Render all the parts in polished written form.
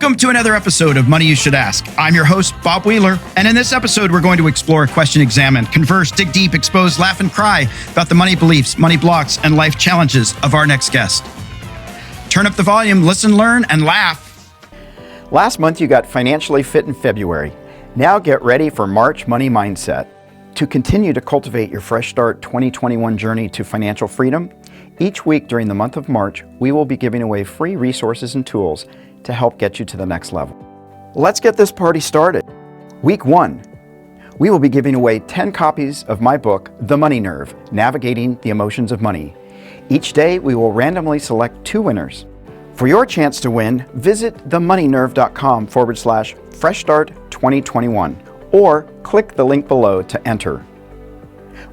Welcome to another episode of Money You Should Ask. I'm your host, Bob Wheeler, and in this episode, we're going to explore, question, examine, converse, dig deep, expose, laugh, and cry about the money beliefs, money blocks, and life challenges of our next guest. Turn up the volume, listen, learn, and laugh. Last month, you got financially fit in February. Now get ready for March Money Mindset. To continue to cultivate your Fresh Start 2021 journey to financial freedom, each week during the month of March, we will be giving away free resources and tools to help get you to the next level. Let's get this party started. Week 1, we will be giving away 10 copies of my book, The Money Nerve, Navigating the Emotions of Money. Each day, we will randomly select 2 winners. For your chance to win, visit themoneynerve.com/Fresh Start 2021 or click the link below to enter.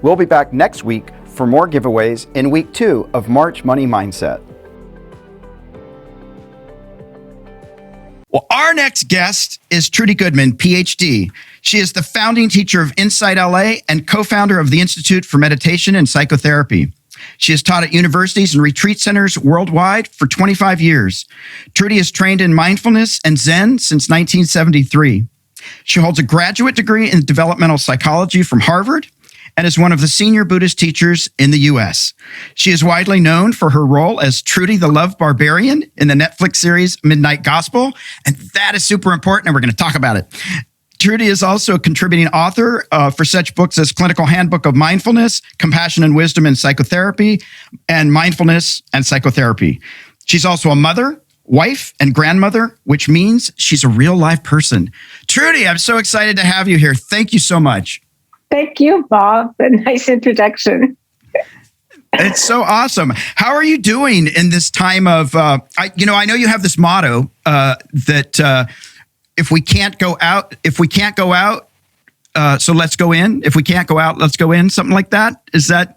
We'll be back next week for more giveaways in week 2 of March Money Mindset. Well, our next guest is Trudy Goodman, Ph.D. She is the founding teacher of InsightLA and co-founder of the Institute for Meditation and Psychotherapy. She has taught at universities and retreat centers worldwide for 25 years. Trudy is trained in mindfulness and Zen since 1973. She holds a graduate degree in developmental psychology from Harvard and is one of the senior Buddhist teachers in the U.S. She is widely known for her role as Trudy the Love Barbarian in the Netflix series Midnight Gospel, and that is super important, and we're going to talk about it. Trudy is also a contributing author for such books as Clinical Handbook of Mindfulness, Compassion and Wisdom in Psychotherapy, and Mindfulness and Psychotherapy. She's also a mother, wife, and grandmother, which means she's a real live person. Trudy, I'm so excited to have you here. Thank you so much. Thank you, Bob. A nice introduction. It's so awesome. How are you doing in this time of, I know you have this motto that if we can't go out, so let's go in. If we can't go out, let's go in, something like that. Is that,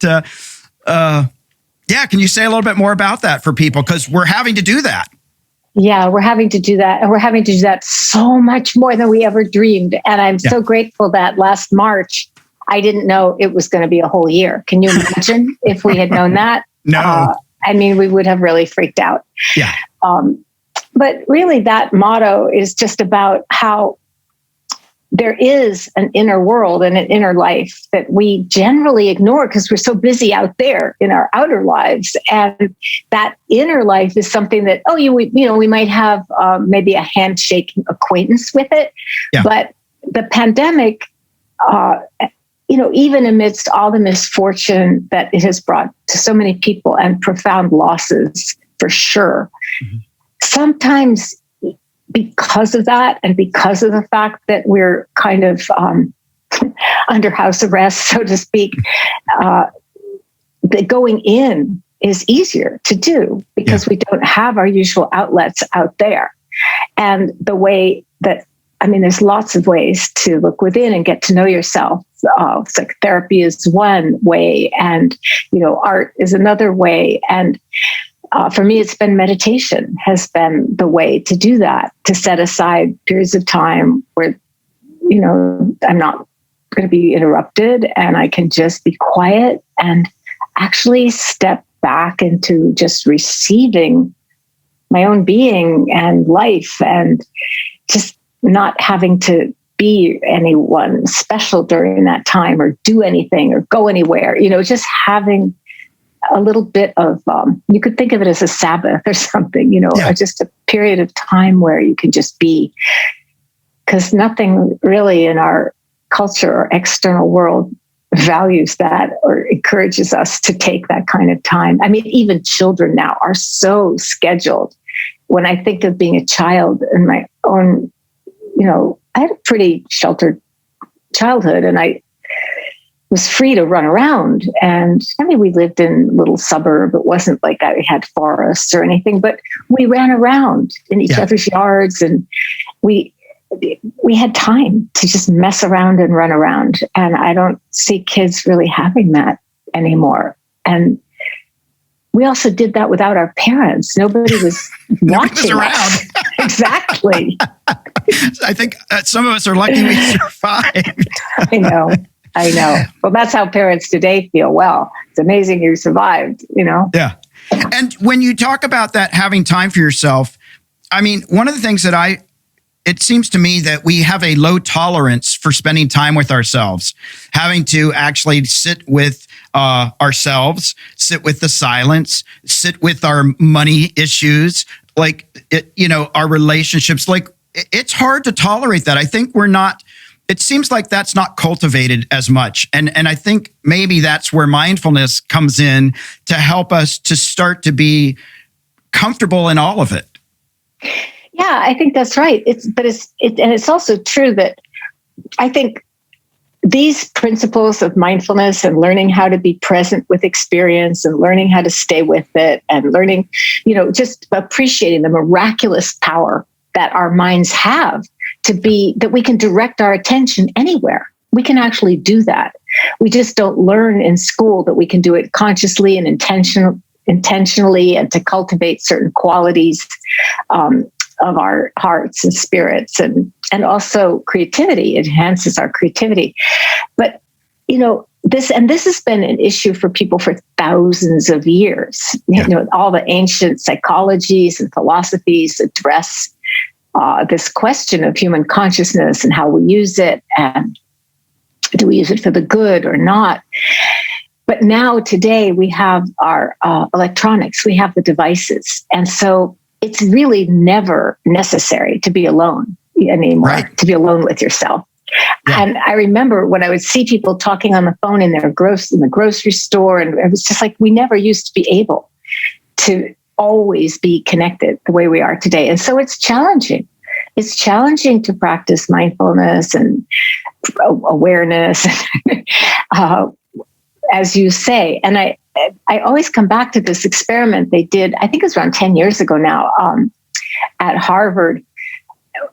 can you say a little bit more about that for people? Because we're having to do that. Yeah, we're having to do that. And we're having to do that so much more than we ever dreamed. And I'm so grateful that last March, I didn't know it was going to be a whole year. Can you imagine if we had known that? No. We would have really freaked out. Yeah. But really, that motto is just about how there is an inner world and an inner life that we generally ignore because we're so busy out there in our outer lives. And that inner life is something that, we might have maybe a handshake acquaintance with it. Yeah. But the pandemic, even amidst all the misfortune that it has brought to so many people and profound losses, for sure, sometimes because of that and because of the fact that we're kind of under house arrest, so to speak, the going in is easier to do because we don't have our usual outlets out there. And the way that, there's lots of ways to look within and get to know yourself. Psychotherapy is one way, and art is another way. And for me, it's been meditation has been the way to do that, to set aside periods of time where, I'm not going to be interrupted and I can just be quiet and actually step back into just receiving my own being and life and just not having to be anyone special during that time or do anything or go anywhere, just having a little bit of, you could think of it as a Sabbath or something, just a period of time where you can just be, because nothing really in our culture or external world values that or encourages us to take that kind of time. Even children now are so scheduled. When I think of being a child in my own, I had a pretty sheltered childhood and I was free to run around. And we lived in a little suburb. It wasn't like I had forests or anything, but we ran around in each other's yards and we had time to just mess around and run around. And I don't see kids really having that anymore. And we also did that without our parents. Nobody was watching around. Exactly. I think some of us are lucky we survived. I know. Well, that's how parents today feel. Well, it's amazing you survived, Yeah. And when you talk about that, having time for yourself, one of the things that it seems to me that we have a low tolerance for spending time with ourselves, having to actually sit with ourselves, sit with the silence, sit with our money issues, our relationships. Like, it's hard to tolerate that. I think it seems like that's not cultivated as much. And I think maybe that's where mindfulness comes in to help us to start to be comfortable in all of it. Yeah, I think that's right. It's also true that I think these principles of mindfulness and learning how to be present with experience and learning how to stay with it and learning, just appreciating the miraculous power that our minds have that we can direct our attention anywhere. We can actually do that. We just don't learn in school that we can do it consciously and intentionally and to cultivate certain qualities of our hearts and spirits and also creativity. It enhances our creativity. But, this has been an issue for people for thousands of years. Yeah. All the ancient psychologies and philosophies address this question of human consciousness and how we use it, and do we use it for the good or not? But now today we have our electronics, we have the devices. And so it's really never necessary to be alone anymore, right. To be alone with yourself. Yeah. And I remember when I would see people talking on the phone in the grocery store, and it was just like we never used to be able to always be connected the way we are today. And so it's challenging. It's challenging to practice mindfulness and awareness, as you say. And I always come back to this experiment they did, I think it was around 10 years ago now, at Harvard,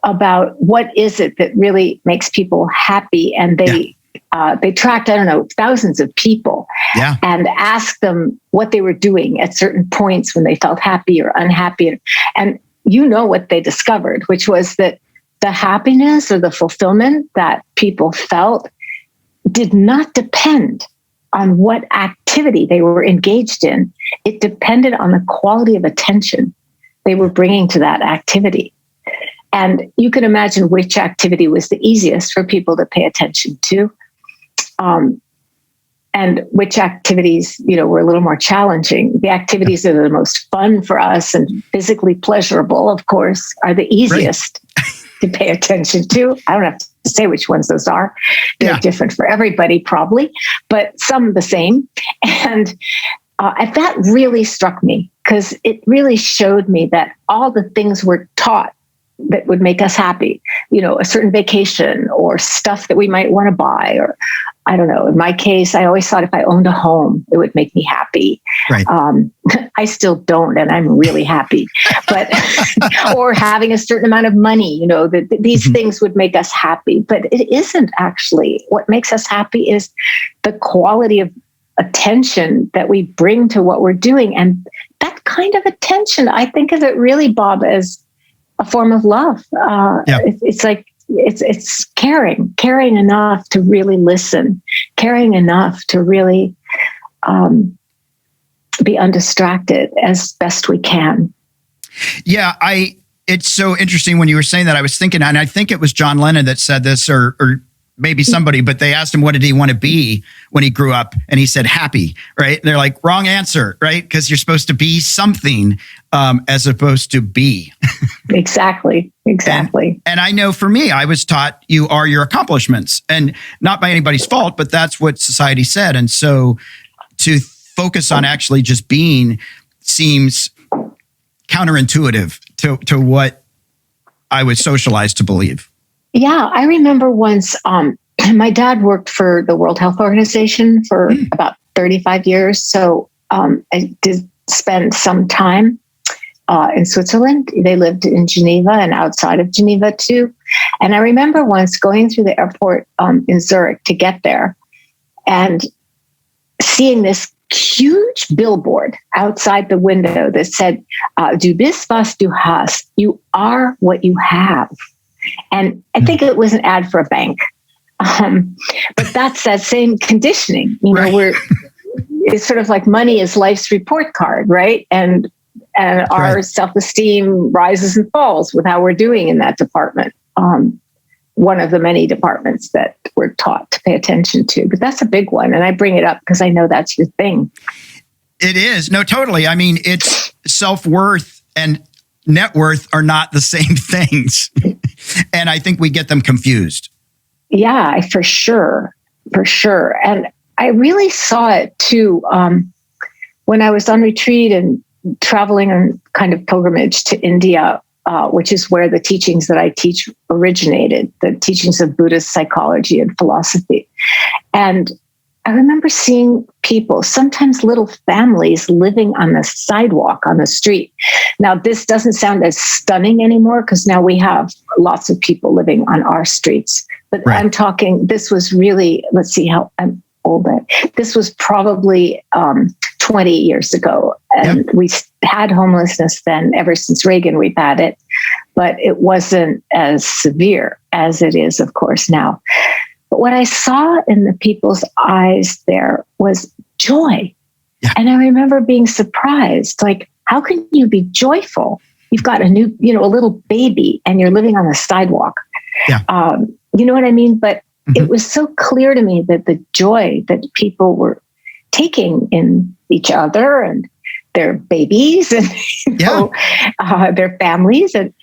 about what is it that really makes people happy. And they tracked, thousands of people, and asked them what they were doing at certain points when they felt happy or unhappy. And what they discovered, which was that the happiness or the fulfillment that people felt did not depend on what activity they were engaged in. It depended on the quality of attention they were bringing to that activity. And you can imagine which activity was the easiest for people to pay attention to, and which activities, were a little more challenging. The activities that are the most fun for us and physically pleasurable, of course, are the easiest to pay attention to. I don't have to say which ones those are. They're different for everybody, probably, but some the same. And that really struck me, because it really showed me that all the things we're taught that would make us happy, a certain vacation or stuff that we might want to buy, or I don't know. In my case, I always thought if I owned a home, it would make me happy. Right. I still don't, and I'm really happy. But or having a certain amount of money, that these things would make us happy. But it isn't actually. What makes us happy is the quality of attention that we bring to what we're doing, and that kind of attention, I think of it really, Bob, as a form of love. It's like it's caring enough to really listen, caring enough to really be undistracted as best we can. Yeah, it's so interesting when you were saying that. I was thinking, and I think it was John Lennon that said this, or maybe somebody, but they asked him, what did he want to be when he grew up? And he said, happy, right? They're like, wrong answer, right? Because you're supposed to be something as opposed to be. Exactly. And I know for me, I was taught you are your accomplishments, and not by anybody's fault, but that's what society said. And so to focus on actually just being seems counterintuitive to what I was socialized to believe. Yeah, I remember once my dad worked for the World Health Organization for about 35 years. So I did spend some time in Switzerland. They lived in Geneva and outside of Geneva too. And I remember once going through the airport in Zurich to get there and seeing this huge billboard outside the window that said, "Du bist was du hast." You are what you have. And I think it was an ad for a bank. But that's that same conditioning. Right. It's sort of like money is life's report card, right? And our self-esteem rises and falls with how we're doing in that department. one of the many departments that we're taught to pay attention to. But that's a big one. And I bring it up because I know that's your thing. It is. No, totally. I mean, it's self-worth and net worth are not the same things. And I think we get them confused. Yeah, for sure. For sure. And I really saw it too when I was on retreat and traveling on kind of pilgrimage to India, which is where the teachings that I teach originated, the teachings of Buddhist psychology and philosophy. And I remember seeing people, sometimes little families, living on the sidewalk on the street. Now, this doesn't sound as stunning anymore because now we have lots of people living on our streets. But right. I'm talking, this was really, let's see how I'm old. This was probably 20 years ago. And we had homelessness then. Ever since Reagan, we've had it. But it wasn't as severe as it is, of course, now. But what I saw in the people's eyes there was joy. Yeah. And I remember being surprised, like, how can you be joyful? You've got a new, a little baby and you're living on the sidewalk. Yeah. You know what I mean? But it was so clear to me that the joy that people were taking in each other and their babies and their families, and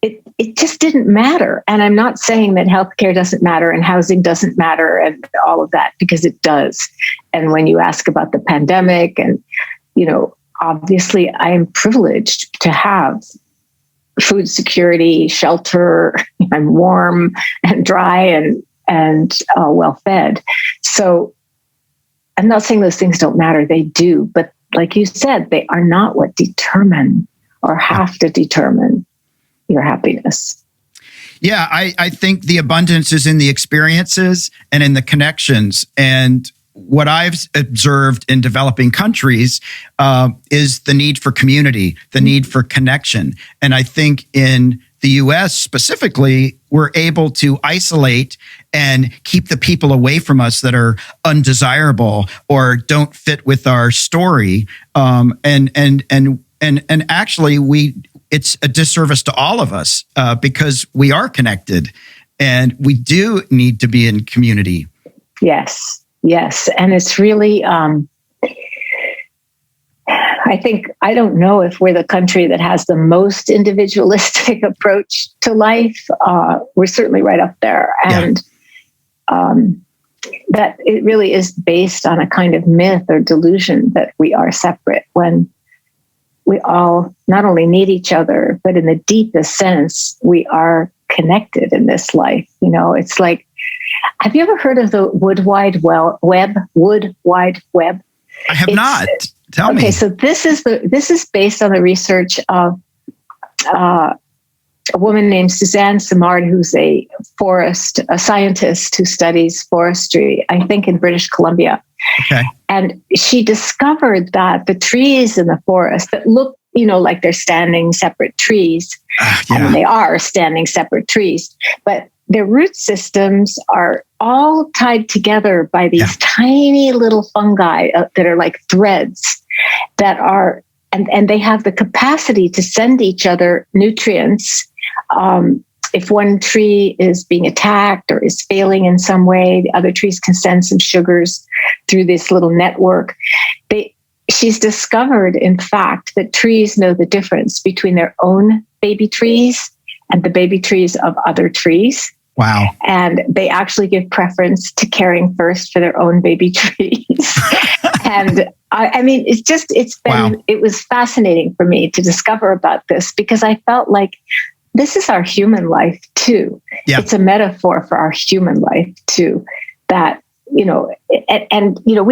it just didn't matter. And I'm not saying that healthcare doesn't matter and housing doesn't matter and all of that, because it does. And when you ask about the pandemic, and obviously I am privileged to have food security, shelter. I'm warm and dry and well fed. So I'm not saying those things don't matter. They do. But like you said, they are not what determine or have to determine your happiness. Yeah, I think the abundance is in the experiences and in the connections. And what I've observed in developing countries is the need for community, the need for connection. And I think in the US specifically, we're able to isolate and keep the people away from us that are undesirable or don't fit with our story. And actually, it's a disservice to all of us because we are connected and we do need to be in community. Yes. And it's really, I don't know if we're the country that has the most individualistic approach to life. We're certainly right up there. And that it really is based on a kind of myth or delusion that we are separate, when we all not only need each other, but in the deepest sense, we are connected in this life. It's like, have you ever heard of the Wood Wide Web? I have not. Tell me. Okay, so this is based on the research of a woman named Suzanne Simard, who's a scientist who studies forestry, I think in British Columbia. Okay. And she discovered that the trees in the forest that look, like they're standing separate trees, and they are standing separate trees, but their root systems are all tied together by these tiny little fungi that are like threads that are, and they have the capacity to send each other nutrients. If one tree is being attacked or is failing in some way, the other trees can send some sugars through this little network. She's discovered, in fact, that trees know the difference between their own baby trees and the baby trees of other trees. Wow. And they actually give preference to caring first for their own baby trees. And I mean, it was fascinating for me to discover about this, because I felt like this is our human life too. Yeah. It's a metaphor for our human life too, that, we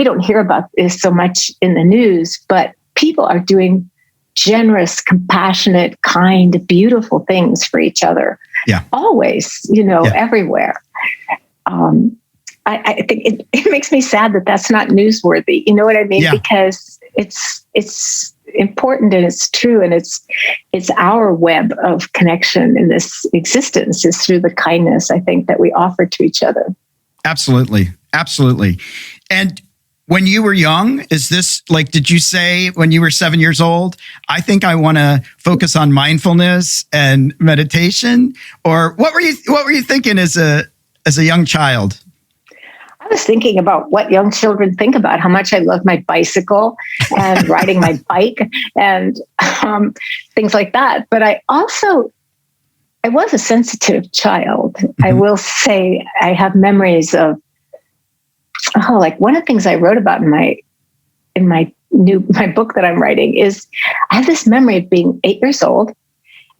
don't hear about this so much in the news, but people are doing generous, compassionate, kind, beautiful things for each other. Yeah. Always, everywhere. I think it makes me sad that that's not newsworthy. You know what I mean? Yeah. Because it's important and it's true, and it's our web of connection in this existence is through the kindness, I think, that we offer to each other. Absolutely. And When you were young, is this like, did you say when you were 7 years old, I think I want to focus on mindfulness and meditation? Or what were you thinking as a young child? I was thinking about what young children think about, how much I love my bicycle and riding my bike and things like that. But I was a sensitive child. Mm-hmm. I will say I have memories of, like one of the things I wrote about in my book that I'm writing is I have this memory of being 8 years old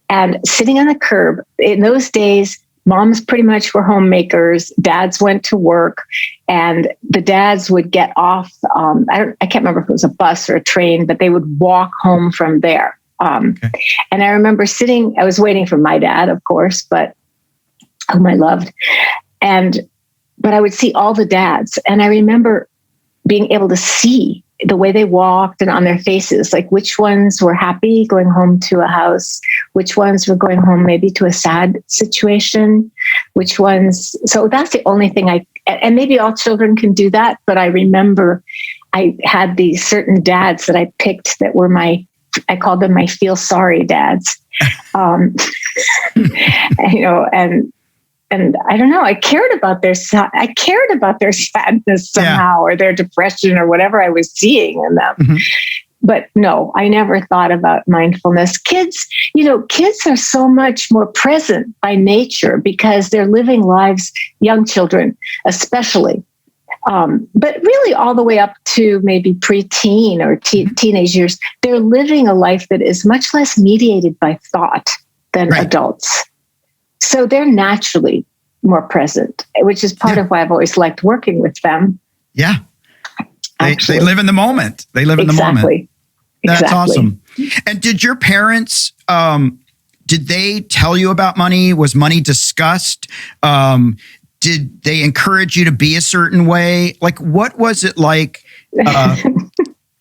and sitting on the curb. In those days, moms pretty much were homemakers. Dads went to work, and the dads would get off. I can't remember if it was a bus or a train, but they would walk home from there. Okay. And I remember I was waiting for my dad, of course, but whom I loved. But I would see all the dads, and I remember being able to see the way they walked and on their faces, like which ones were happy going home to a house, which ones were going home maybe to a sad situation, which ones. So that's the only thing and maybe all children can do that, but I remember I had these certain dads that I picked that were I called them my feel sorry dads. And I don't know, I cared about their sadness somehow, or their depression or whatever I was seeing in them. Mm-hmm. But no, I never thought about mindfulness. Kids are so much more present by nature because they're living lives, young children especially. But really all the way up to maybe preteen or teenage years, they're living a life that is much less mediated by thought than adults. So they're naturally more present, which is part of why I've always liked working with them. Yeah. They live in the moment. They live in the moment. That's awesome. And did your parents, did they tell you about money? Was money discussed? Did they encourage you to be a certain way? Like, what was it like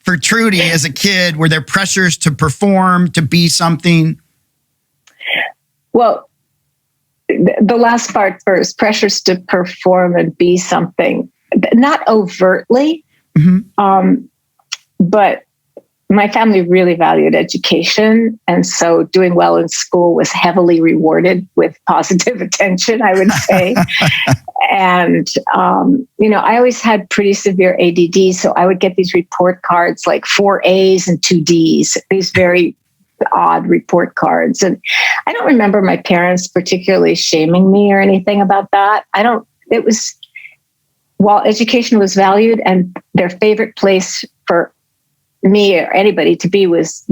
for Trudy as a kid? Were there pressures to perform, to be something? Well, the last part first, pressures to perform and be something, not overtly, but my family really valued education. And so doing well in school was heavily rewarded with positive attention, I would say. And, I always had pretty severe ADD. So I would get these report cards, like 4 A's and 2 D's, these very odd report cards. And I don't remember my parents particularly shaming me or anything about that. While education was valued and their favorite place for me or anybody to be was,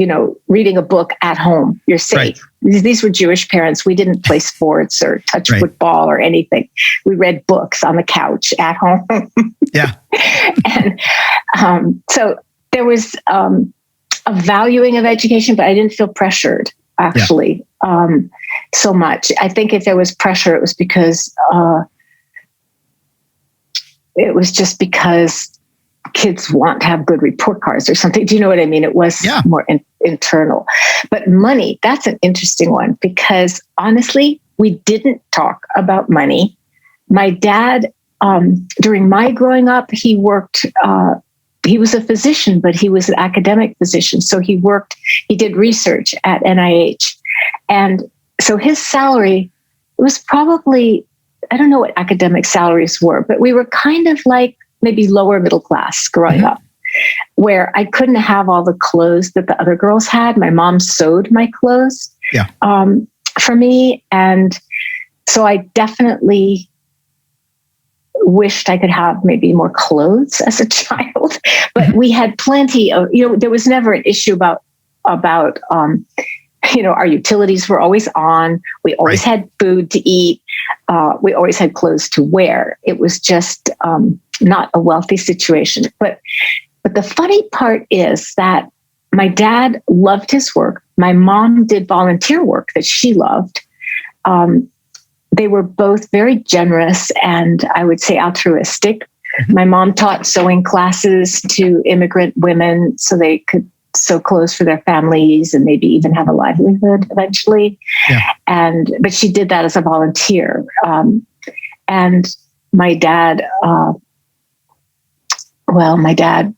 reading a book at home, you're safe. Right. These were Jewish parents. We didn't play sports or touch football or anything. We read books on the couch at home. Yeah. And so there was, a valuing of education, but I didn't feel pressured actually so much. I think if there was pressure, it was because kids want to have good report cards or something. Do you know what I mean? It was more internal. But money, that's an interesting one because honestly, we didn't talk about money. My dad, during my growing up, he worked. He was a physician, but he was an academic physician. So he did research at NIH. And so his salary was probably, I don't know what academic salaries were, but we were kind of like maybe lower middle class growing up, where I couldn't have all the clothes that the other girls had. My mom sewed my clothes for me. And so I definitely wished I could have maybe more clothes as a child, but we had plenty of, there was never an issue about our utilities were always on. We always had food to eat. We always had clothes to wear. It was just not a wealthy situation. But the funny part is that my dad loved his work. My mom did volunteer work that she loved. They were both very generous and I would say altruistic. Mm-hmm. My mom taught sewing classes to immigrant women so they could sew clothes for their families and maybe even have a livelihood eventually. Yeah. But she did that as a volunteer. And my dad well, my dad,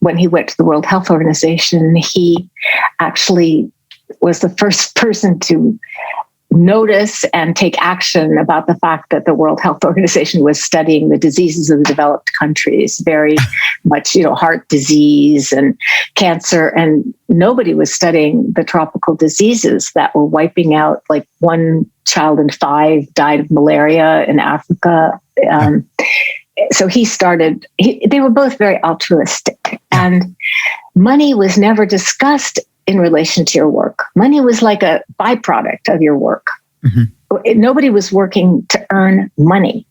when he went to the World Health Organization, he actually was the first person to notice and take action about the fact that the World Health Organization was studying the diseases of the developed countries, very much, heart disease and cancer. And nobody was studying the tropical diseases that were wiping out, like 1 child in 5 died of malaria in Africa. So he started, they were both very altruistic, and money was never discussed in relation to your work. Money was like a byproduct of your work. Mm-hmm. Nobody was working to earn money.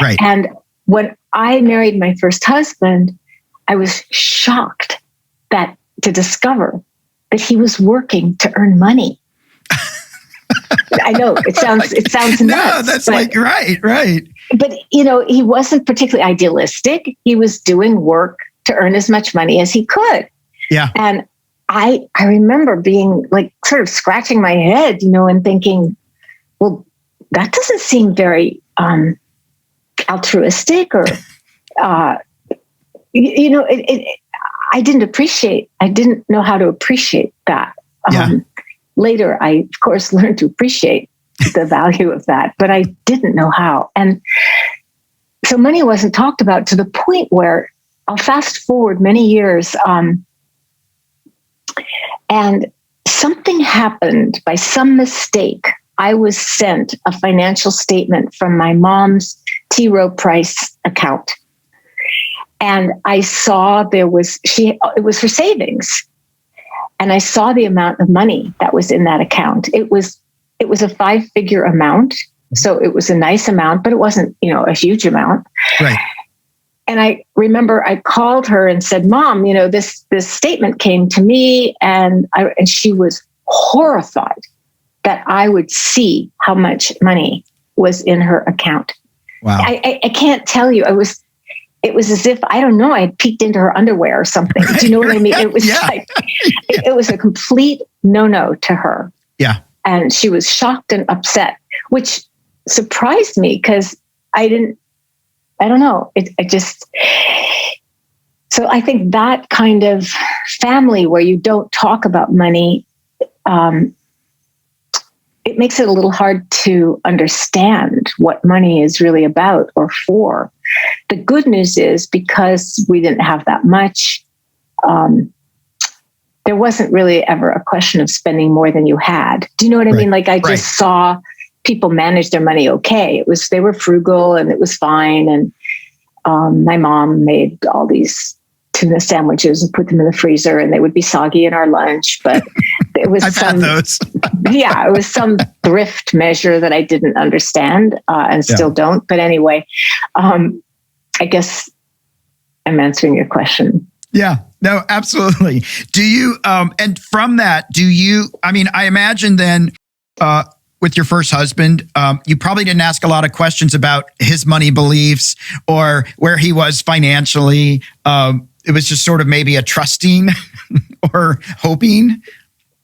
Right. And when I married my first husband, I was shocked to discover that he was working to earn money. I know it sounds nuts. No, that's right. But he wasn't particularly idealistic. He was doing work to earn as much money as he could. Yeah. And I remember being like sort of scratching my head, and thinking, well, that doesn't seem very altruistic, or I didn't know how to appreciate that. Later, I of course learned to appreciate the value of that, but I didn't know how. And so money wasn't talked about, to the point where I'll fast forward many years. And something happened by some mistake. I was sent a financial statement from my mom's T. Rowe Price account. And I saw it was her savings. And I saw the amount of money that was in that account. It was a 5-figure amount. So it was a nice amount, but it wasn't, a huge amount. Right. And I remember I called her and said, Mom, this statement came to me, and she was horrified that I would see how much money was in her account. Wow. I can't tell you. It was as if, I don't know, I had peeked into her underwear or something. Do you know what I mean? It was it was a complete no-no to her. Yeah. And she was shocked and upset, which surprised me, because I don't know. So I think that kind of family where you don't talk about money, it makes it a little hard to understand what money is really about or for. The good news is, because we didn't have that much, there wasn't really ever a question of spending more than you had. Do you know what I mean? Like, I just saw people manage their money okay. They were frugal, and it was fine. And my mom made all these tuna sandwiches and put them in the freezer, and they would be soggy in our lunch. But it was had those. It was some thrift measure that I didn't understand and still don't. But anyway, I guess I'm answering your question. Yeah, no, absolutely. Do you, and from that, I imagine then, with your first husband, you probably didn't ask a lot of questions about his money beliefs or where he was financially. It was just sort of maybe a trusting or hoping.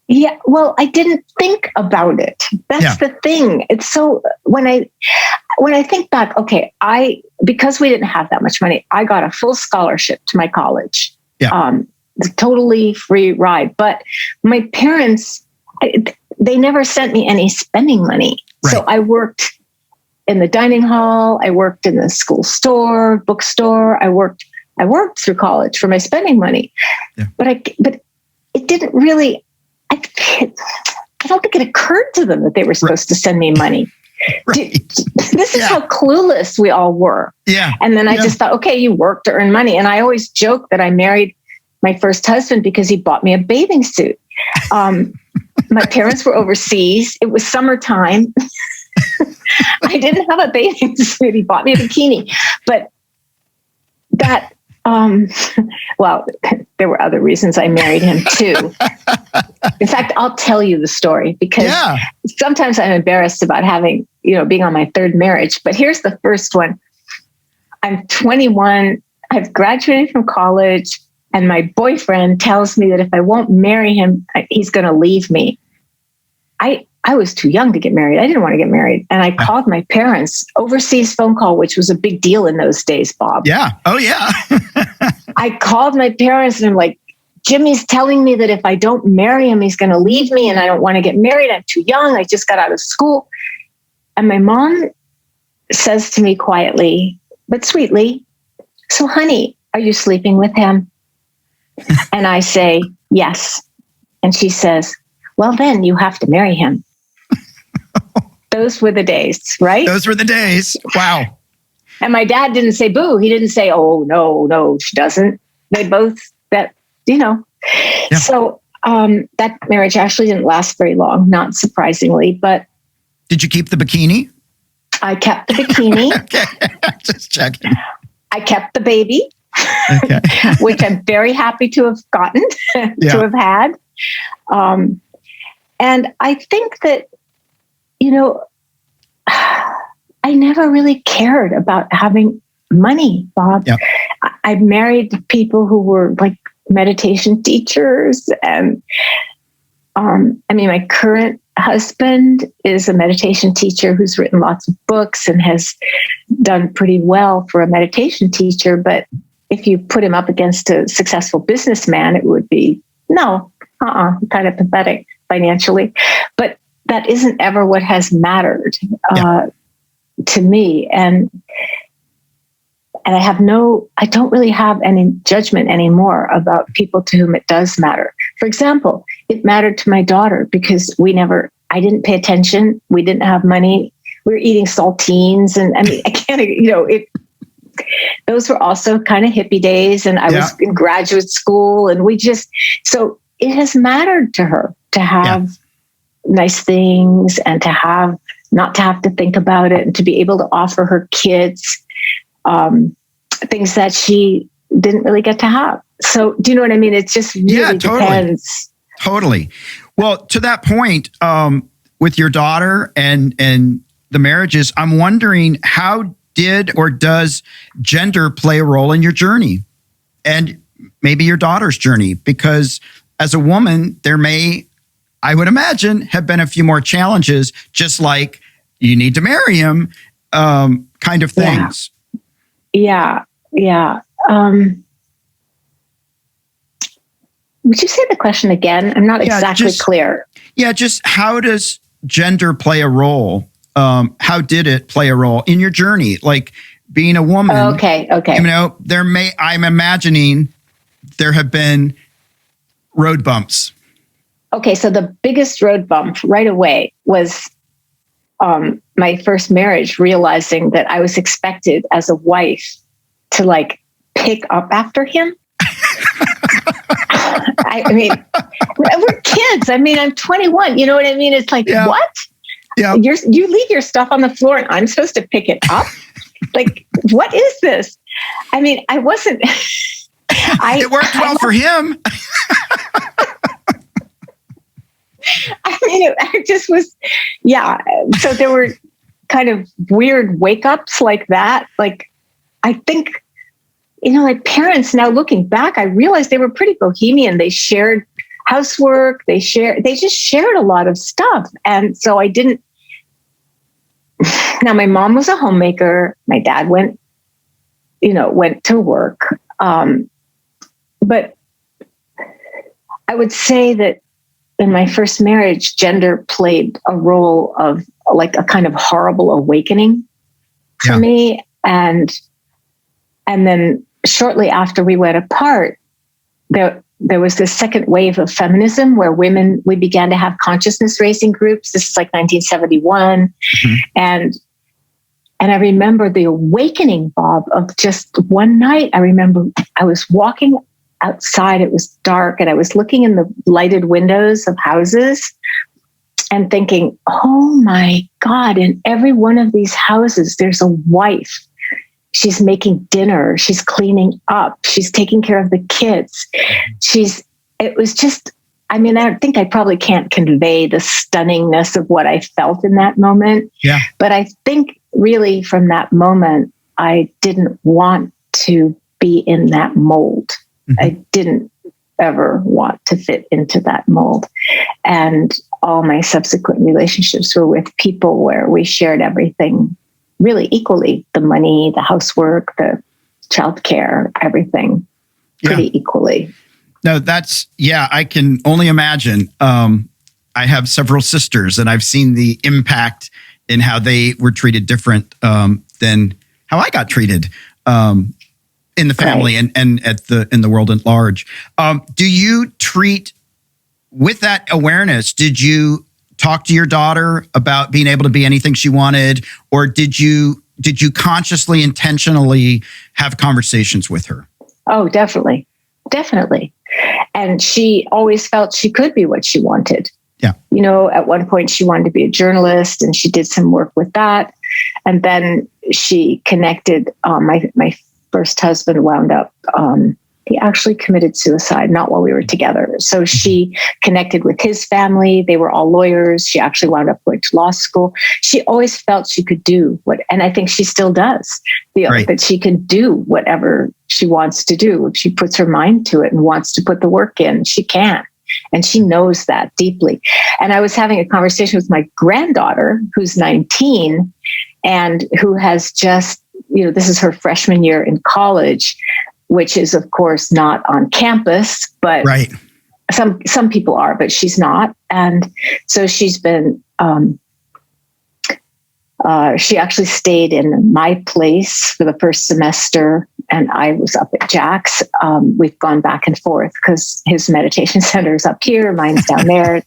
Yeah, well, I didn't think about it. That's the thing. It's so, when I think back, okay, because we didn't have that much money, I got a full scholarship to my college. Yeah. Totally free ride. But my parents, they never sent me any spending money. Right. So I worked in the dining hall. I worked in the school store, bookstore. I worked through college for my spending money. Yeah. But it didn't really, I don't think it occurred to them that they were supposed to send me money. Right. This is how clueless we all were. Yeah. And then I just thought, okay, you work to earn money. And I always joke that I married my first husband because he bought me a bathing suit. My parents were overseas. It was summertime. I didn't have a bathing suit. He bought me a bikini. But that, well, there were other reasons I married him too. In fact, I'll tell you the story because sometimes I'm embarrassed about having, being on my third marriage. But here's the first one. I'm 21. I've graduated from college. And my boyfriend tells me that if I won't marry him, he's going to leave me. I I was too young to get married. I didn't want to get married. And I called my parents, overseas phone call, which was a big deal in those days, Bob. Yeah. Oh, yeah. I called my parents and I'm like, Jimmy's telling me that if I don't marry him, he's going to leave me and I don't want to get married. I'm too young. I just got out of school. And my mom says to me quietly, but sweetly, so honey, are you sleeping with him? And I say, yes. And she says, well, then you have to marry him. Those were the days, right? Those were the days. Wow. And my dad didn't say boo. He didn't say, oh, no, she doesn't. They both, Yeah. So that marriage actually didn't last very long, not surprisingly. But did you keep the bikini? I kept the bikini. Okay. Just checking. I kept the baby, okay. which I'm very happy to have gotten, to have had. And I think that, I never really cared about having money, Bob. Yeah. I married people who were like meditation teachers. And my current husband is a meditation teacher who's written lots of books and has done pretty well for a meditation teacher. But if you put him up against a successful businessman, it would be kind of pathetic financially. But that isn't ever what has mattered to me. And I don't really have any judgment anymore about people to whom it does matter. For example, it mattered to my daughter because I didn't pay attention. We didn't have money. We were eating saltines. And I can't, those were also kind of hippie days. And I was in graduate school and so it has mattered to her to have nice things and not to have to think about it and to be able to offer her kids things that she didn't really get to have. So do you know what I mean? It just really depends. Totally. Well, to that point, with your daughter and the marriages, I'm wondering, how did or does gender play a role in your journey and maybe your daughter's journey? Because as a woman, there may, I would imagine, have been a few more challenges, just like you need to marry him kind of things. Yeah. Would you say the question again? I'm not exactly clear. Yeah, just how does gender play a role? How did it play a role in your journey? Like being a woman. Okay. I'm imagining there have been road bumps. Okay, so the biggest road bump right away was my first marriage, realizing that I was expected as a wife to like pick up after him. We're kids. I'm 21. You know what I mean? It's like, what? Yeah. You leave your stuff on the floor and I'm supposed to pick it up? Like, what is this? I wasn't. It worked well for him. It just was, So there were kind of weird wake-ups like that. Like, I think, like parents now looking back, I realized they were pretty bohemian. They shared housework. They just shared a lot of stuff. And so I didn't, now my mom was a homemaker. My dad went to work. But I would say that in my first marriage, gender played a role of like a kind of horrible awakening for me. And then shortly after we went apart, there was this second wave of feminism where we began to have consciousness raising groups. This is like 1971. Mm-hmm. And I remember the awakening, Bob, of just one night. I remember I was walking outside, it was dark, and I was looking in the lighted windows of houses and thinking, oh my God, in every one of these houses, there's a wife. She's making dinner. She's cleaning up. She's taking care of the kids. It was just, I think I probably can't convey the stunningness of what I felt in that moment. Yeah. But I think really from that moment, I didn't want to be in that mold. I didn't ever want to fit into that mold. And all my subsequent relationships were with people where we shared everything really equally, the money, the housework, the childcare, everything pretty equally. No, I can only imagine. I have several sisters, and I've seen the impact in how they were treated different than how I got treated in the family and in the world at large. Do you treat with that awareness? Did you talk to your daughter about being able to be anything she wanted, or did you consciously, intentionally have conversations with her? Oh, definitely. And she always felt she could be what she wanted. Yeah. You know, at one point she wanted to be a journalist, and she did some work with that. And then she connected. My first husband wound up, he actually committed suicide, not while we were together. So she connected with his family. They were all lawyers. She actually wound up going to law school. She always felt she could do and I think she still does feel that she can do whatever she wants to do. If she puts her mind to it and wants to put the work in, she can. And she knows that deeply. And I was having a conversation with my granddaughter, who's 19, and who has just, this is her freshman year in college, which is, of course, not on campus, but some people are, but she's not. And so she's been, she actually stayed in my place for the first semester, and I was up at Jack's. We've gone back and forth because his meditation center is up here, mine's down there.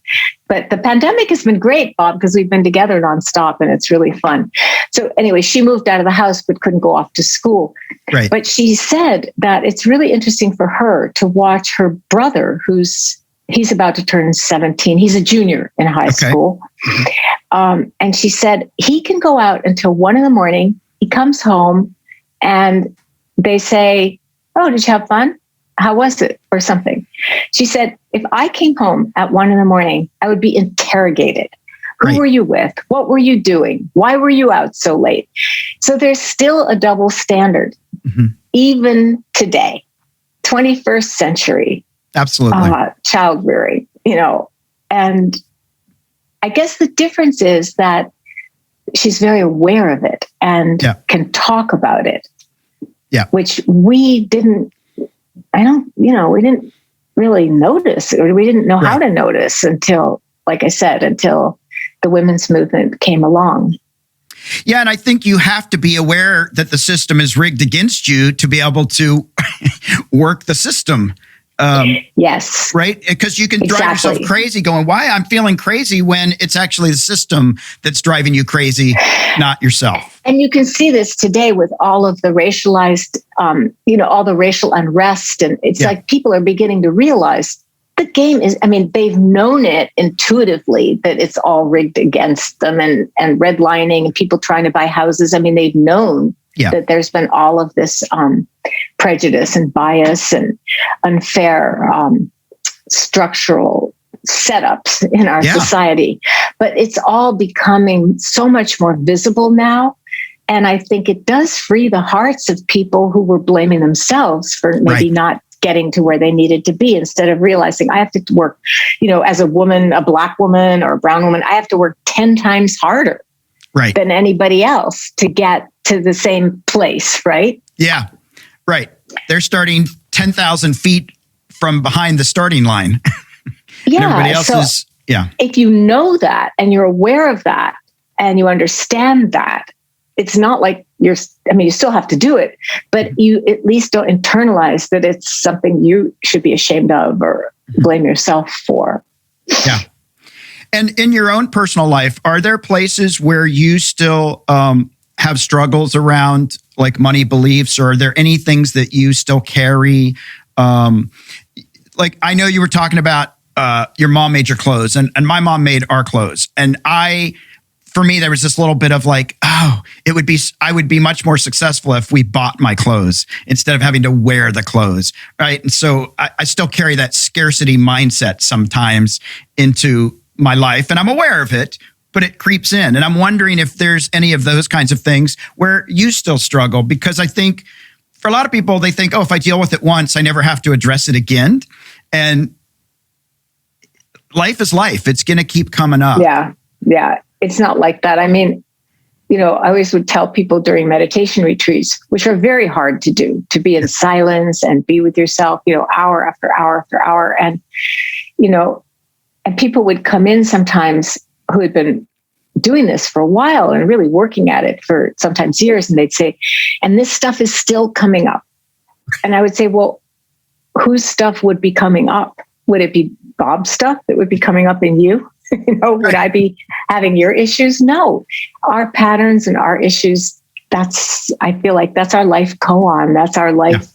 But the pandemic has been great, Bob, because we've been together nonstop, and it's really fun. So anyway, she moved out of the house but couldn't go off to school. Right. But she said that it's really interesting for her to watch her brother, he's about to turn 17. He's a junior in high school. And she said he can go out until 1 a.m. He comes home and they say, "Oh, did you have fun? How was it?" or something. She said, if I came home at 1 a.m, I would be interrogated. Who were you with? What were you doing? Why were you out so late? So there's still a double standard, even today, 21st century. Absolutely. Child rearing, and I guess the difference is that she's very aware of it and can talk about it. Yeah. Which we didn't really notice, or we didn't know how to notice until, like I said, until the women's movement came along. Yeah, and I think you have to be aware that the system is rigged against you to be able to work the system. Yes. Right? Because you can drive yourself crazy going, why? I'm feeling crazy, when it's actually the system that's driving you crazy, not yourself. And you can see this today with all of the racialized, all the racial unrest. And it's like people are beginning to realize the game is, they've known it intuitively that it's all rigged against them, and redlining and people trying to buy houses. They've known that there's been all of this prejudice and bias and unfair structural setups in our society. But it's all becoming so much more visible now. And I think it does free the hearts of people who were blaming themselves for maybe not getting to where they needed to be, instead of realizing I have to work, as a woman, a Black woman or a brown woman, I have to work 10 times harder than anybody else to get to the same place, right? Yeah, right. They're starting 10,000 feet from behind the starting line. Everybody else is, if you know that and you're aware of that and you understand that, it's not like you still have to do it, but you at least don't internalize that it's something you should be ashamed of or blame yourself for. Yeah. And in your own personal life, are there places where you still have struggles around like money beliefs, or are there any things that you still carry? Like I know you were talking about your mom made your clothes, and my mom made our clothes. And for me, there was this little bit of like, I would be much more successful if we bought my clothes instead of having to wear the clothes, right? And so I still carry that scarcity mindset sometimes into my life, and I'm aware of it, but it creeps in. And I'm wondering if there's any of those kinds of things where you still struggle, because I think for a lot of people, they think, if I deal with it once, I never have to address it again. And life is life. It's going to keep coming up. Yeah. It's not like that. I mean, I always would tell people during meditation retreats, which are very hard to do, to be in silence and be with yourself, hour after hour after hour. And, and people would come in sometimes who had been doing this for a while and really working at it for sometimes years. And they'd say, and this stuff is still coming up. And I would say, well, whose stuff would be coming up? Would it be Bob's stuff that would be coming up in you? Would I be having your issues? No, our patterns and our issues, I feel like that's our life koan. That's our life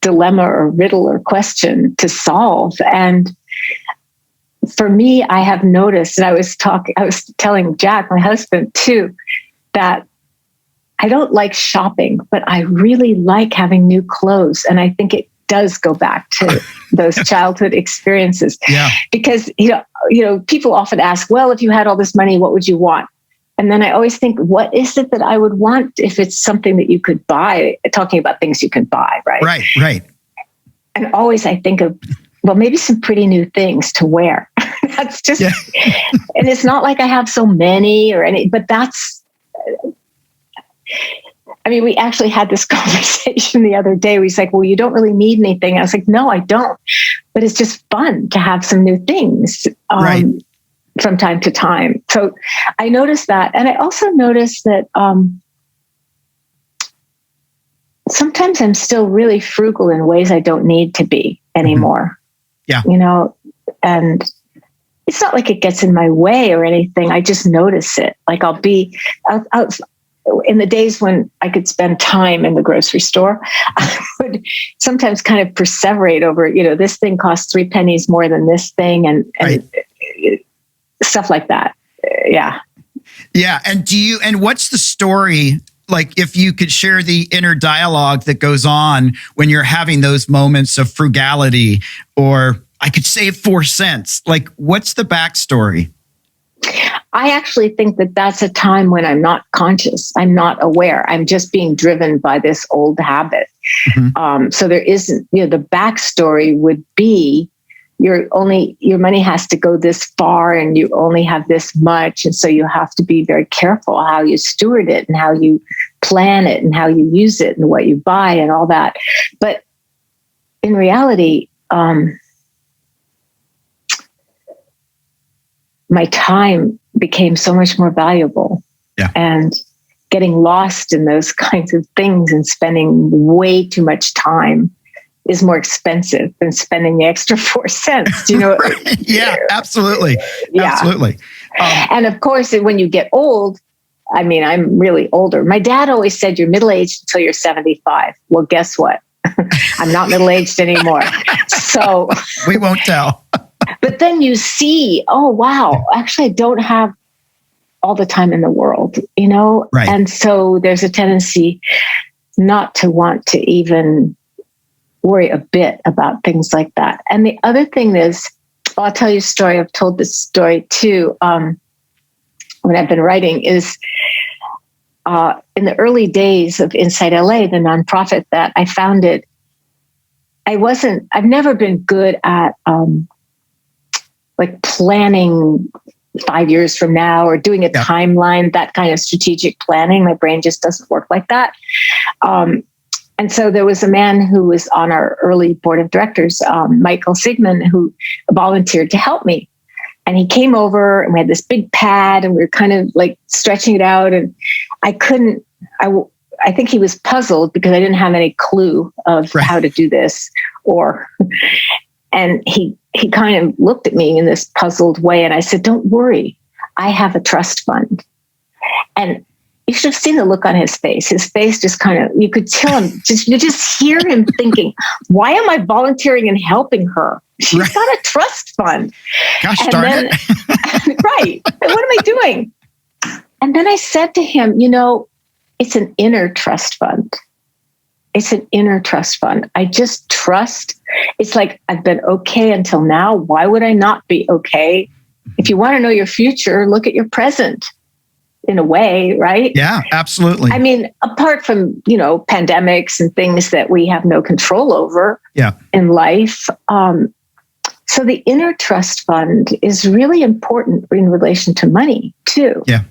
dilemma or riddle or question to solve. And for me, I have noticed, and I was telling Jack, my husband too, that I don't like shopping, but I really like having new clothes. And I think it does go back to those childhood experiences. Yeah. Because, people often ask, well, if you had all this money, what would you want? And then I always think, what is it that I would want if it's something that you could buy? Talking about things you can buy, right? Right. And always I think of, well, maybe some pretty new things to wear. That's just, and it's not like I have so many or any, but we actually had this conversation the other day. We was like, well, you don't really need anything. I was like, no, I don't. But it's just fun to have some new things from time to time. So I noticed that. And I also noticed that sometimes I'm still really frugal in ways I don't need to be anymore. Yeah. And it's not like it gets in my way or anything. I just notice it. Like I'll in the days when I could spend time in the grocery store, I would sometimes kind of perseverate over, this thing costs 3 pennies more than this thing and stuff like that. Yeah. Yeah. And what's the story? Like if you could share the inner dialogue that goes on when you're having those moments of frugality, or I could save 4 cents. Like what's the backstory? I actually think that that's a time when I'm not conscious. I'm not aware. I'm just being driven by this old habit. Mm-hmm. So there isn't, the backstory would be your money has to go this far and you only have this much. And so you have to be very careful how you steward it and how you plan it and how you use it and what you buy and all that. But in reality, my time became so much more valuable. Yeah. And getting lost in those kinds of things and spending way too much time is more expensive than spending the extra 4 cents. Do you know? Right. Yeah, absolutely. Yeah. Absolutely. And of course, when you get old, I'm really older. My dad always said you're middle-aged until you're 75. Well, guess what? I'm not middle-aged anymore. So we won't tell. But then you see, oh, wow, actually, I don't have all the time in the world, Right. And so there's a tendency not to want to even worry a bit about things like that. And the other thing is, I'll tell you a story. I've told this story too when I've been writing, is in the early days of InsightLA, the nonprofit that I founded, I've never been good at like planning 5 years from now or doing a timeline, that kind of strategic planning. My brain just doesn't work like that. And so there was a man who was on our early board of directors, Michael Sigmund, who volunteered to help me. And he came over and we had this big pad and we were kind of like stretching it out. And I think he was puzzled because I didn't have any clue of how to do this and he kind of looked at me in this puzzled way. And I said, don't worry, I have a trust fund. And you should have seen the look on his face. His face just kind of, you could tell him, you just hear him thinking, why am I volunteering and helping her? She's got a trust fund. Gosh darn it. Right. What am I doing? And then I said to him, it's an inner trust fund. It's an inner trust fund. I just trust. It's like, I've been okay until now. Why would I not be okay? If you want to know your future, look at your present in a way, right? Yeah, absolutely. Apart from, pandemics and things that we have no control over in life. So the inner trust fund is really important in relation to money too. Yeah.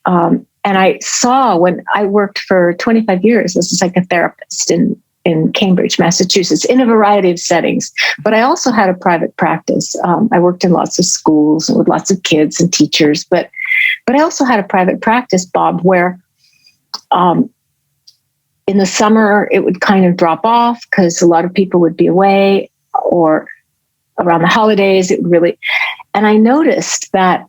And I saw when I worked for 25 years as a psychotherapist in Cambridge, Massachusetts, in a variety of settings. But I also had a private practice. I worked in lots of schools and with lots of kids and teachers. But I also had a private practice, Bob, where in the summer it would kind of drop off because a lot of people would be away, or around the holidays it would really. And I noticed that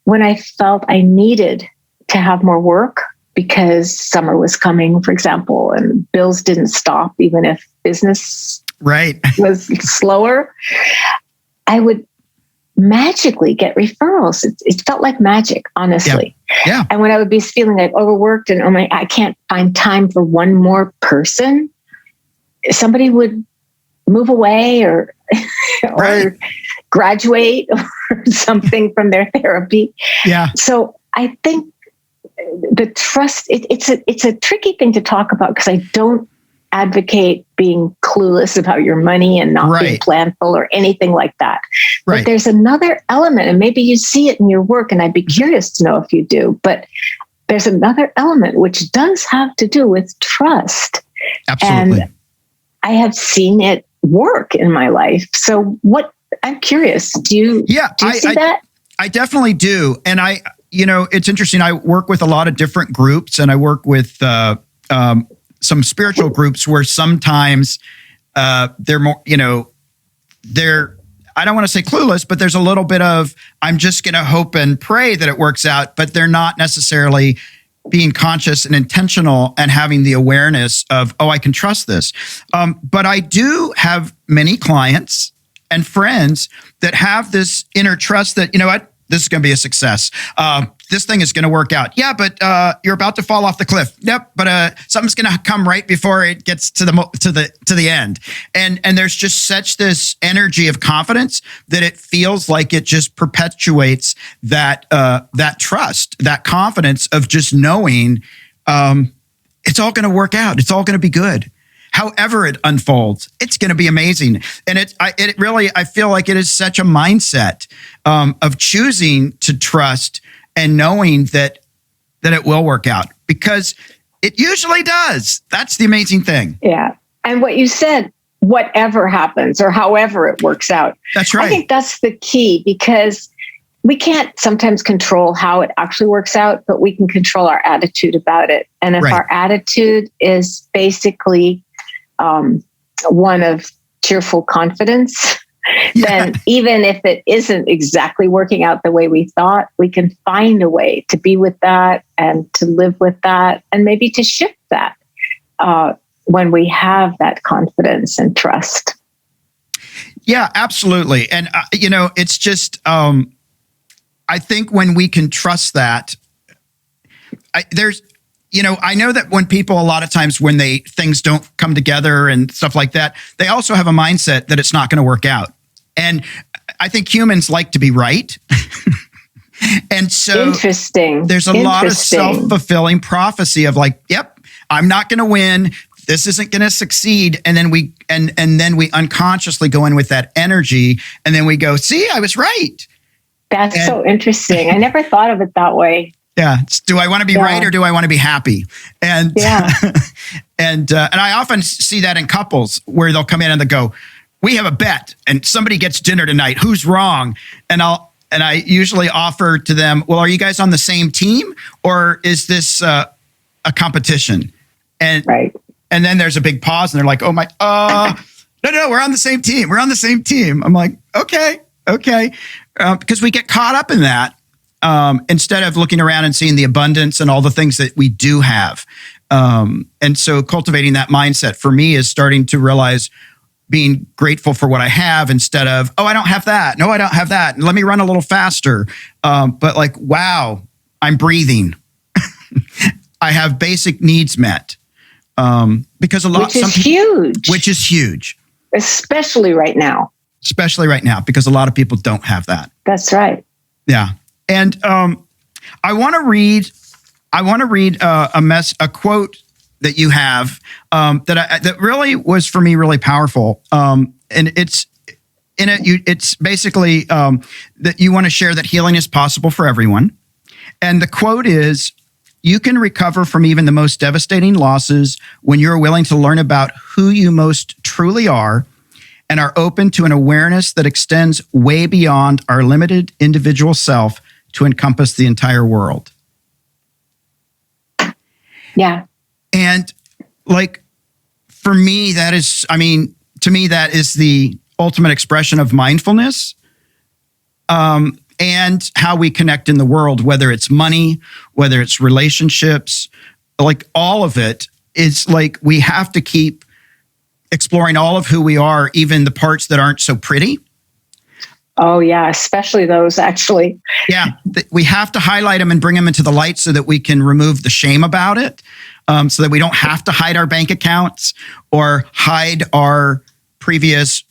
when I felt I needed to have more work because summer was coming, for example, and bills didn't stop, even if business was slower, I would magically get referrals. It felt like magic, honestly. Yeah. And when I would be feeling like overworked and I can't find time for one more person, somebody would move away or graduate or something from their therapy. Yeah. So I think the trust, it's a tricky thing to talk about because I don't advocate being clueless about your money and not being planful or anything like that. But there's another element, and maybe you see it in your work, and I'd be curious to know if you do, but there's another element which does have to do with trust. Absolutely. And I have seen it work in my life. So I'm curious, do you see that? I definitely do. And it's interesting. I work with a lot of different groups, and I work with some spiritual groups where sometimes they're more, I don't want to say clueless, but there's a little bit of, I'm just going to hope and pray that it works out, but they're not necessarily being conscious and intentional and having the awareness of, I can trust this. But I do have many clients and friends that have this inner trust that, you know what, this is going to be a success. This thing is going to work out. Yeah, but you're about to fall off the cliff. Yep, but something's going to come right before it gets to the end. And there's just such this energy of confidence that it feels like it just perpetuates that trust, that confidence of just knowing it's all going to work out. It's all going to be good. However it unfolds, it's going to be amazing. And it really, I feel like it is such a mindset of choosing to trust and knowing that it will work out, because it usually does. That's the amazing thing. Yeah. And what you said, whatever happens or however it works out. That's right. I think that's the key, because we can't sometimes control how it actually works out, but we can control our attitude about it. And if our attitude is basically one of cheerful confidence, then even if it isn't exactly working out the way we thought, we can find a way to be with that and to live with that, and maybe to shift that when we have that confidence and trust. Yeah, absolutely. And, it's just, I think when we can trust that, I know that when people, a lot of times when things don't come together and stuff like that, they also have a mindset that it's not going to work out. And I think humans like to be right. And so there's a lot of self-fulfilling prophecy of like, yep, I'm not going to win. This isn't going to succeed. And then we unconsciously go in with that energy, and then we go, see, I was right. That's so interesting. I never thought of it that way. Yeah. Do I want to be right, or do I want to be happy? And and I often see that in couples where they'll come in and they'll go, we have a bet and somebody gets dinner tonight. Who's wrong? And I usually offer to them, well, are you guys on the same team, or is this a competition? And and then there's a big pause, and they're like, oh my, no, we're on the same team. We're on the same team. I'm like, okay. Because we get caught up in that. Instead of looking around and seeing the abundance and all the things that we do have. And so cultivating that mindset for me is starting to realize being grateful for what I have, instead of, I don't have that. No, I don't have that. And let me run a little faster. But like, wow, I'm breathing. I have basic needs met. Because which is huge. Especially right now, because a lot of people don't have that. That's right. Yeah. And I want to read a quote that you have that really was for me really powerful. And in it, it's basically that you want to share that healing is possible for everyone. And the quote is, "You can recover from even the most devastating losses when you're willing to learn about who you most truly are and are open to an awareness that extends way beyond our limited individual self to encompass the entire world." Yeah. And like, for me, that is, to me, that is the ultimate expression of mindfulness, and how we connect in the world, whether it's money, whether it's relationships, like all of it is like, we have to keep exploring all of who we are, even the parts that aren't so pretty. Oh, yeah, especially those, actually. Yeah, we have to highlight them and bring them into the light so that we can remove the shame about it, so that we don't have to hide our bank accounts or hide our previous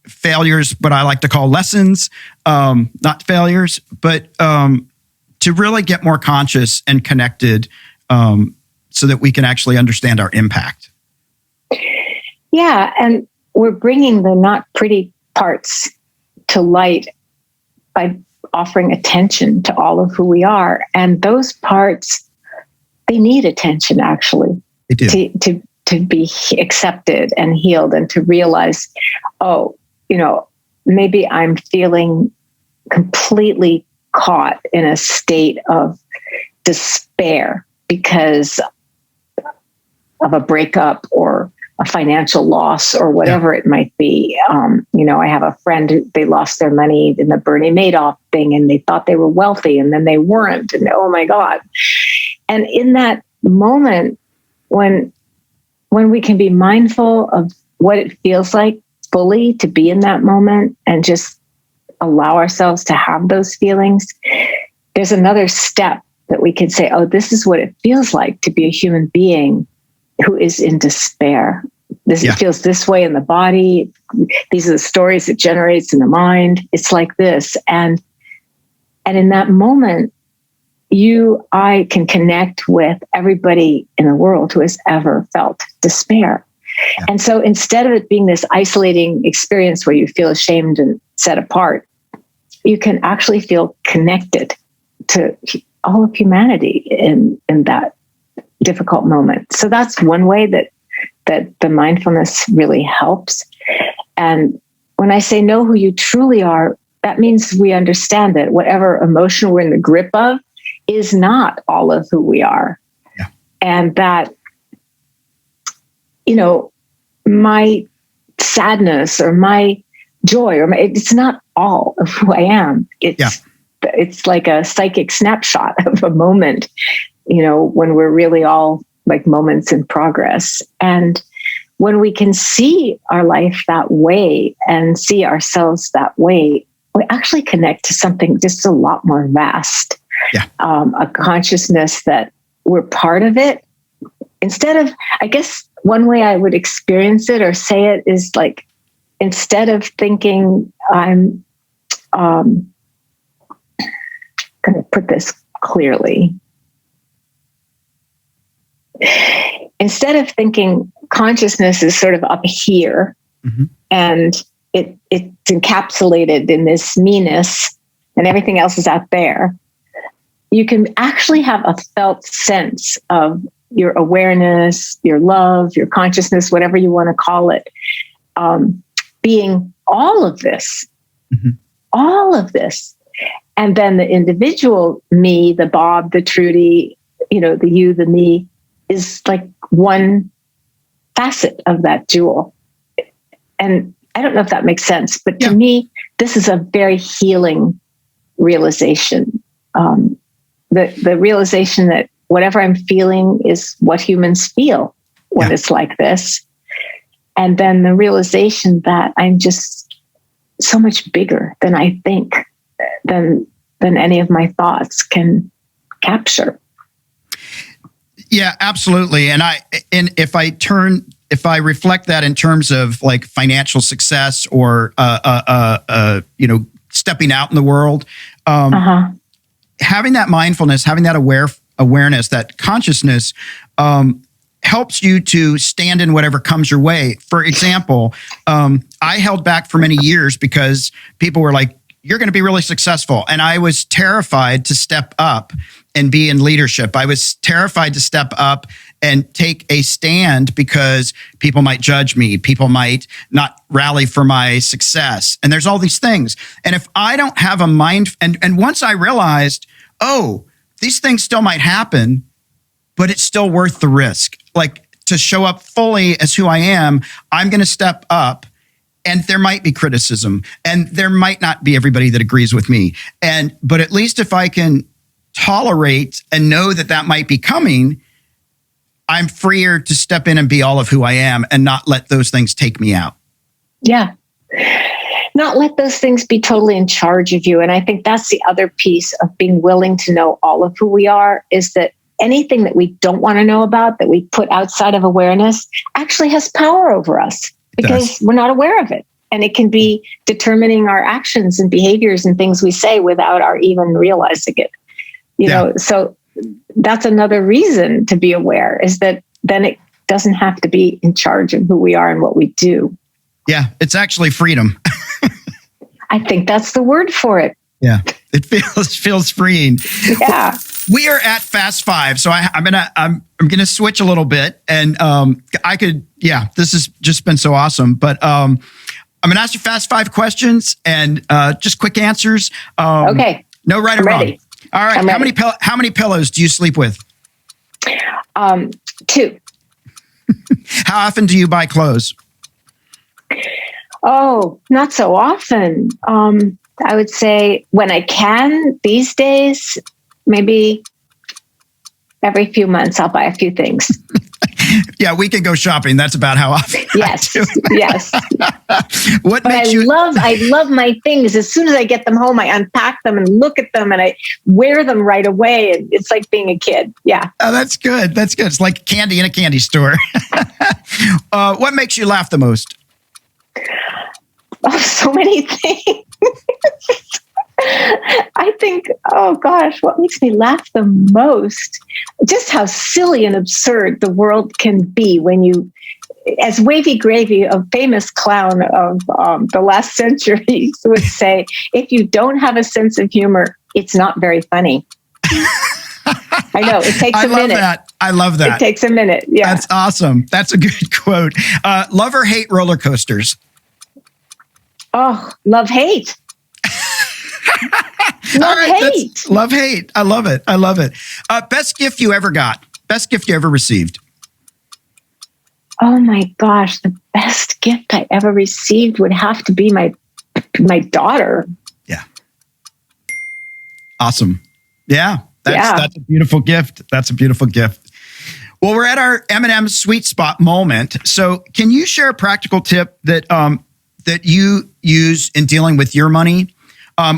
failures, but I like to call lessons, not failures, but to really get more conscious and connected, so that we can actually understand our impact. Yeah, and we're bringing the not pretty parts to light by offering attention to all of who we are. And those parts, they need attention, actually, They do. to be accepted and healed, and to realize, oh, maybe I'm feeling completely caught in a state of despair because of a breakup or a financial loss or whatever it might be. I have a friend who, they lost their money in the Bernie Madoff thing, and they thought they were wealthy, and then they weren't. And oh my God. And in that moment, when we can be mindful of what it feels like fully to be in that moment and just allow ourselves to have those feelings, there's another step that we can say, oh, this is what it feels like to be a human being who is in despair. It feels this way in the body. These are the stories it generates in the mind. It's like this. And in that moment, I can connect with everybody in the world who has ever felt despair. Yeah. And so instead of it being this isolating experience where you feel ashamed and set apart, you can actually feel connected to all of humanity in that difficult moment. So that's one way that the mindfulness really helps. And when I say know who you truly are, that means we understand that whatever emotion we're in the grip of is not all of who we are. Yeah. And that, my sadness or my joy, it's not all of who I am. It's like a psychic snapshot of a moment, when we're really all like moments in progress. And when we can see our life that way and see ourselves that way, we actually connect to something just a lot more vast. Yeah. A consciousness that we're part of it. Instead of, I guess one way I would experience it or say it is like, instead of thinking I'm going to put this clearly. Instead of thinking consciousness is sort of up here, mm-hmm. and it's encapsulated in this me-ness and everything else is out there, you can actually have a felt sense of your awareness, your love, your consciousness, whatever you want to call it, being all of this, mm-hmm. all of this. And then the individual me, the Bob, the Trudy, the you, the me, is like one facet of that jewel. And I don't know if that makes sense, but to me, this is a very healing realization. The realization that whatever I'm feeling is what humans feel when it's like this. And then the realization that I'm just so much bigger than I think, than any of my thoughts can capture. Yeah, absolutely. And if I reflect that in terms of like financial success or stepping out in the world, having that mindfulness, having that awareness, that consciousness, helps you to stand in whatever comes your way. For example, I held back for many years because people were like, you're going to be really successful. And I was terrified to step up and be in leadership. I was terrified to step up and take a stand because people might judge me. People might not rally for my success. And there's all these things. And if I don't have a mind, and once I realized, oh, these things still might happen, but it's still worth the risk. Like, to show up fully as who I am, I'm going to step up. And there might be criticism, and there might not be everybody that agrees with me. But at least if I can tolerate and know that that might be coming, I'm freer to step in and be all of who I am and not let those things take me out. Yeah. Not let those things be totally in charge of you. And I think that's the other piece of being willing to know all of who we are, is that anything that we don't want to know about, that we put outside of awareness, actually has power over us. Because we're not aware of it. And it can be determining our actions and behaviors and things we say without our even realizing it. You know, so that's another reason to be aware, is that then it doesn't have to be in charge of who we are and what we do. Yeah, it's actually freedom. I think that's the word for it. Yeah, it feels freeing. Yeah. We are at Fast Five, so I'm gonna switch a little bit, and this has just been so awesome. But I'm gonna ask you Fast Five questions and just quick answers. Okay. No right or wrong. All right. How many pillows do you sleep with? 2. How often do you buy clothes? Oh, not so often. I would say when I can these days. Maybe every few months I'll buy a few things. Yeah, we can go shopping. That's about how often. Yes, I do. yes. I love my things. As soon as I get them home, I unpack them and look at them, and I wear them right away. And it's like being a kid. Yeah. Oh, that's good. That's good. It's like candy in a candy store. What makes you laugh the most? Oh, so many things. I think, oh gosh, what makes me laugh the most? Just how silly and absurd the world can be when you, as Wavy Gravy, a famous clown of the last century, would say, if you don't have a sense of humor, it's not very funny. I know, it takes a minute. I love that. It takes a minute. Yeah. That's awesome. That's a good quote. Love or hate roller coasters? Oh, love, hate. Love, hate. I love it. I love it. Best gift you ever got? Best gift you ever received? Oh my gosh, the best gift I ever received would have to be my daughter. Yeah. Awesome. Yeah. That's a beautiful gift. That's a beautiful gift. Well, we're at our M&M sweet spot moment. So can you share a practical tip that you use in dealing with your money?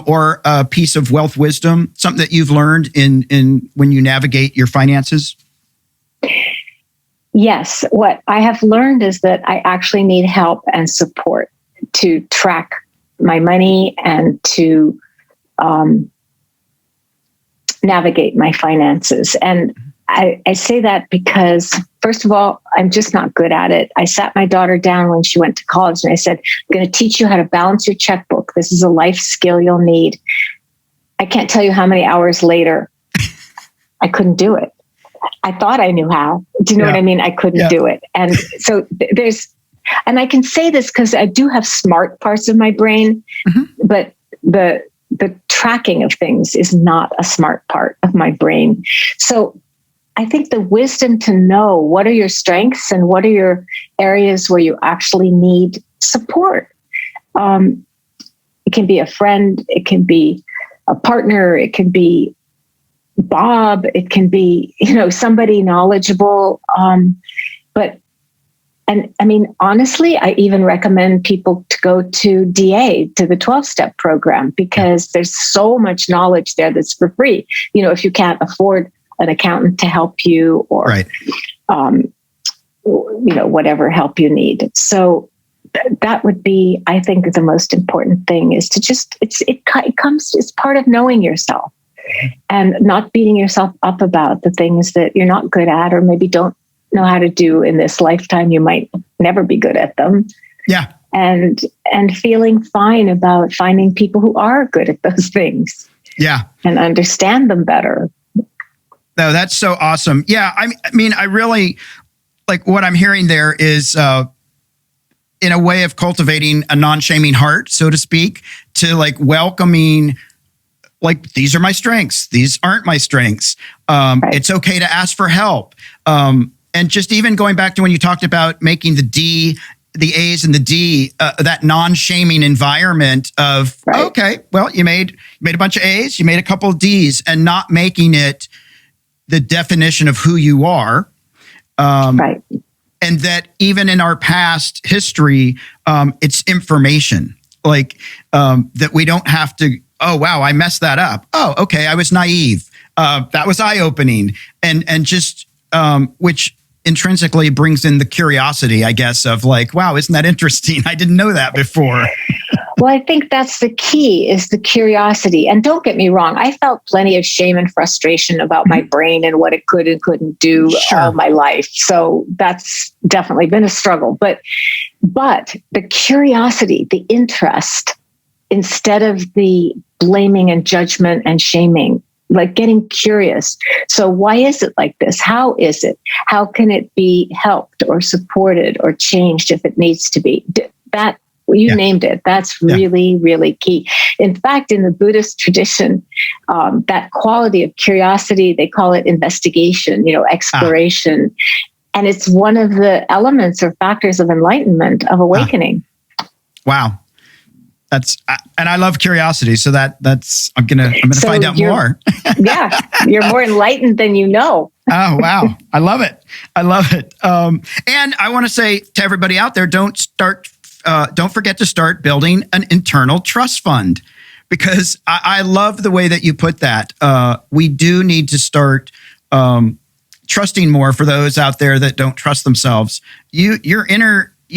Or a piece of wealth wisdom, something that you've learned in when you navigate your finances? Yes. What I have learned is that I actually need help and support to track my money and to navigate my finances. And I say that because, first of all, I'm just not good at it. I sat my daughter down when she went to college and I said, I'm going to teach you how to balance your checkbook. This is a life skill you'll need. I can't tell you how many hours later I couldn't do it. I thought I knew how. Do you know what I mean? I couldn't do it. And so and I can say this because I do have smart parts of my brain, but the tracking of things is not a smart part of my brain. So I think the wisdom to know what are your strengths and what are your areas where you actually need support. It can be a friend, it can be a partner, it can be Bob, it can be, somebody knowledgeable. And I mean, honestly, I even recommend people to go to DA, to the 12-step program, because there's so much knowledge there that's for free. If you can't afford an accountant to help you or, whatever help you need. So that would be, I think, the most important thing is to just, it's part of knowing yourself and not beating yourself up about the things that you're not good at or maybe don't know how to do in this lifetime, you might never be good at them. Yeah. And feeling fine about finding people who are good at those things. Yeah. And understand them better. No, that's so awesome. Yeah. I mean, I really like what I'm hearing there is, in a way of cultivating a non-shaming heart, so to speak, to like welcoming, like, these are my strengths. These aren't my strengths. Right. It's okay to ask for help. And just even going back to when you talked about making the A's and the D, that non-shaming environment of, right. Okay, well, you made a bunch of A's, you made a couple of D's, and not making it the definition of who you are. Right. And that even in our past history, it's information, like that we don't have to, oh, wow, I messed that up. Oh, okay, I was naive. That was eye-opening. And just, which intrinsically brings in the curiosity, I guess, of like, wow, isn't that interesting? I didn't know that before. Well, I think that's the key, is the curiosity. And don't get me wrong, I felt plenty of shame and frustration about my brain and what it could and couldn't do all my life. So that's definitely been a struggle. But the curiosity, the interest, instead of the blaming and judgment and shaming, like getting curious. So why is it like this? How is it? How can it be helped or supported or changed if it needs to be? That you named it. That's really, really key. In fact, in the Buddhist tradition, that quality of curiosity, they call it investigation, exploration. And it's one of the elements or factors of enlightenment, of awakening. Wow. And I love curiosity. So that's, I'm going to find out more. Yeah. You're more enlightened than you know. Oh, wow. I love it. And I want to say to everybody out there, don't forget to start building an internal trust fund, because I love the way that you put that. We do need to start trusting more for those out there that don't trust themselves. You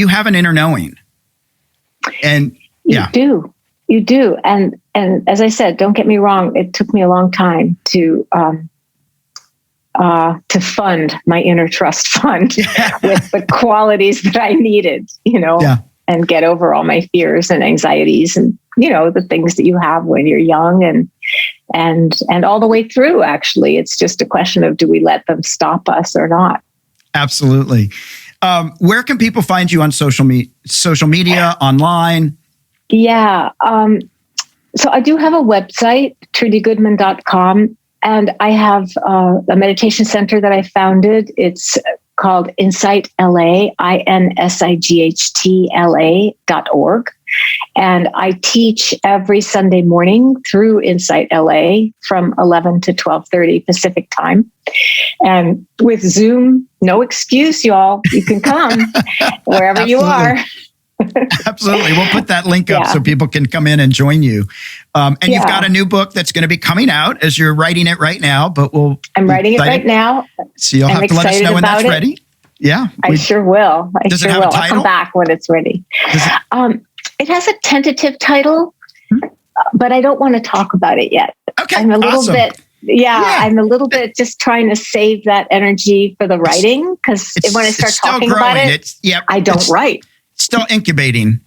have an inner knowing. And you do. And as I said, don't get me wrong. It took me a long time to fund my inner trust fund with the qualities that I needed, and get over all my fears and anxieties and, the things that you have when you're young and all the way through, actually. It's just a question of, do we let them stop us or not? Absolutely. Where can people find you on social media, online? Yeah. So I do have a website, trudygoodman.com, and I have a meditation center that I founded. It's called InsightLA, InsightLA.org. And I teach every Sunday morning through InsightLA from 11 to 12:30 Pacific time. And with Zoom, no excuse, y'all. You can come wherever you are. Absolutely. We'll put that link up so people can come in and join you. And you've got a new book that's going to be coming out as you're writing it right now, but I'm writing it right now. So you'll have to let us know when that's ready. Yeah. I sure will. Does it have a title? I'll come back when it's ready. It has a tentative title, but I don't want to talk about it yet. Okay. I'm a little bit. I'm a little bit just trying to save that energy for the writing, because when I start talking about it, I don't write. Still incubating.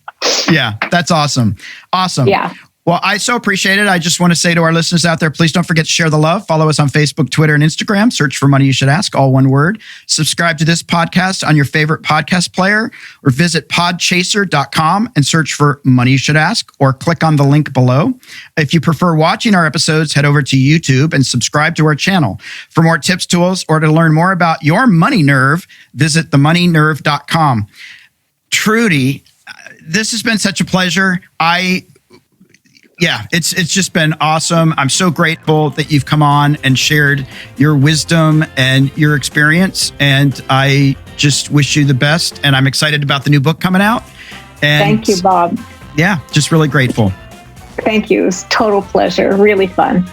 Yeah, that's awesome. Awesome. Yeah. Well, I so appreciate it. I just want to say to our listeners out there, please don't forget to share the love. Follow us on Facebook, Twitter, and Instagram. Search for Money You Should Ask, all one word. Subscribe to this podcast on your favorite podcast player, or visit podchaser.com and search for Money You Should Ask, or click on the link below. If you prefer watching our episodes, head over to YouTube and subscribe to our channel. For more tips, tools, or to learn more about your money nerve, visit themoneynerve.com. Trudy, this has been such a pleasure. It's just been awesome. I'm so grateful that you've come on and shared your wisdom and your experience. And I just wish you the best. And I'm excited about the new book coming out. And thank you, Bob. Yeah, just really grateful. Thank you. It was a total pleasure. Really fun.